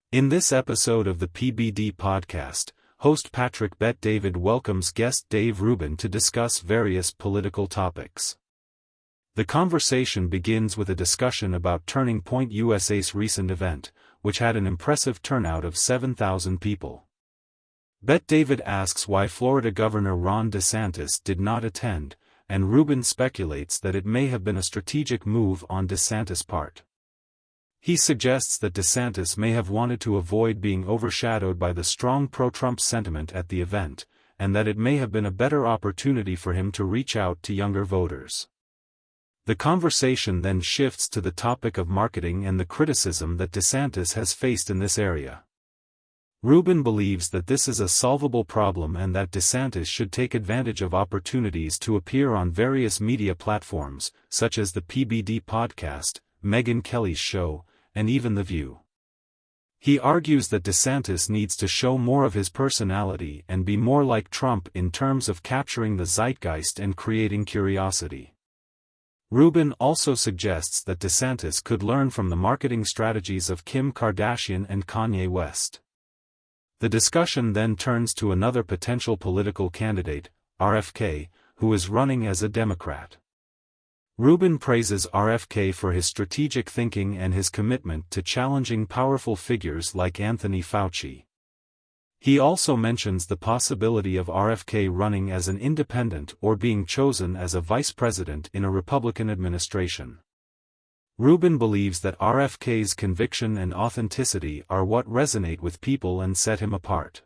In this episode of the PBD Podcast, host Patrick Bet David welcomes guest Dave Rubin to discuss various political topics. The conversation begins with a discussion about Turning Point USA's recent event, which had an impressive turnout of 7,000 people. Bet David asks why Florida Governor Ron DeSantis did not attend, and Rubin speculates that it may have been a strategic move on DeSantis' part. He suggests that DeSantis may have wanted to avoid being overshadowed by the strong pro-Trump sentiment at the event, and that it may have been a better opportunity for him to reach out to younger voters. The conversation then shifts to the topic of marketing and the criticism that DeSantis has faced in this area. Rubin believes that this is a solvable problem and that DeSantis should take advantage of opportunities to appear on various media platforms, such as the PBD Podcast, Megyn Kelly's show, and even The View. He argues that DeSantis needs to show more of his personality and be more like Trump in terms of capturing the zeitgeist and creating curiosity. Rubin also suggests that DeSantis could learn from the marketing strategies of Kim Kardashian and Kanye West. The discussion then turns to another potential political candidate, RFK, who is running as a Democrat. Rubin praises RFK for his strategic thinking and his commitment to challenging powerful figures like Anthony Fauci. He also mentions the possibility of RFK running as an independent or being chosen as a vice president in a Republican administration. Rubin believes that RFK's conviction and authenticity are what resonate with people and set him apart.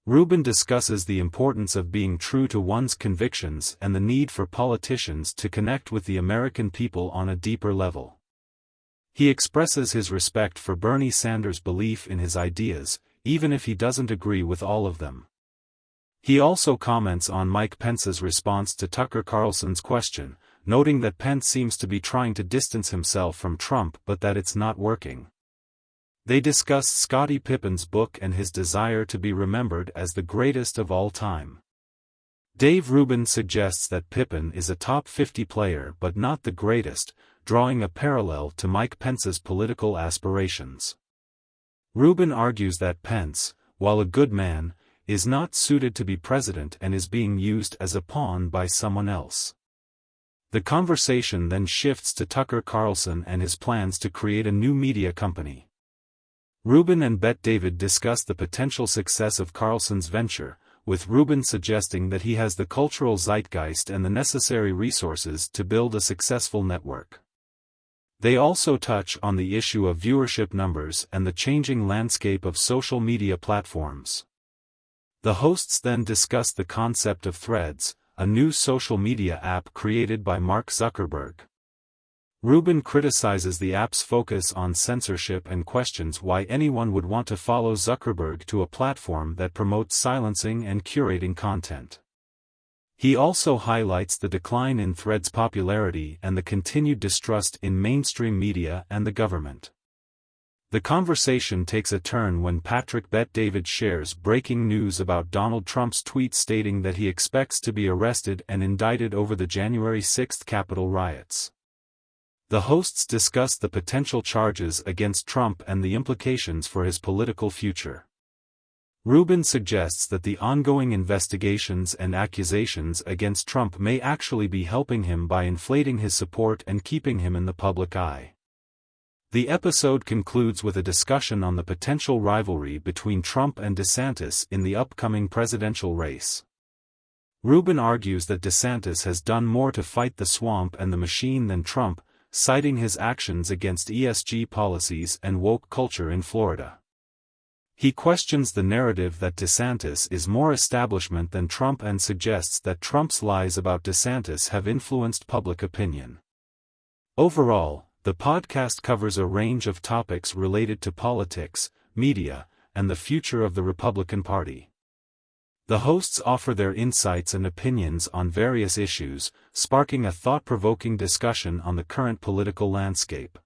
Rubin discusses the importance of being true to one's convictions and the need for politicians to connect with the American people on a deeper level. He expresses his respect for Bernie Sanders' belief in his ideas, even if he doesn't agree with all of them. He also comments on Mike Pence's response to Tucker Carlson's question, noting that Pence seems to be trying to distance himself from Trump but that it's not working. They discuss Scottie Pippen's book and his desire to be remembered as the greatest of all time. Dave Rubin suggests that Pippen is a top 50 player but not the greatest, drawing a parallel to Mike Pence's political aspirations. Rubin argues that Pence, while a good man, is not suited to be president and is being used as a pawn by someone else. The conversation then shifts to Tucker Carlson and his plans to create a new media company. Rubin and Bet David discuss the potential success of Carlson's venture, with Rubin suggesting that he has the cultural zeitgeist and the necessary resources to build a successful network. They also touch on the issue of viewership numbers and the changing landscape of social media platforms. The hosts then discuss the concept of Threads, a new social media app created by Mark Zuckerberg. Rubin criticizes the app's focus on censorship and questions why anyone would want to follow Zuckerberg to a platform that promotes silencing and curating content. He also highlights the decline in Threads' popularity and the continued distrust in mainstream media and the government. The conversation takes a turn when Patrick Bet David shares breaking news about Donald Trump's tweet stating that he expects to be arrested and indicted over the January 6 Capitol riots. The hosts discuss the potential charges against Trump and the implications for his political future. Rubin suggests that the ongoing investigations and accusations against Trump may actually be helping him by inflating his support and keeping him in the public eye. The episode concludes with a discussion on the potential rivalry between Trump and DeSantis in the upcoming presidential race. Rubin argues that DeSantis has done more to fight the swamp and the machine than Trump, citing his actions against ESG policies and woke culture in Florida. He questions the narrative that DeSantis is more establishment than Trump and suggests that Trump's lies about DeSantis have influenced public opinion. Overall, the podcast covers a range of topics related to politics, media, and the future of the Republican Party. The hosts offer their insights and opinions on various issues, sparking a thought-provoking discussion on the current political landscape.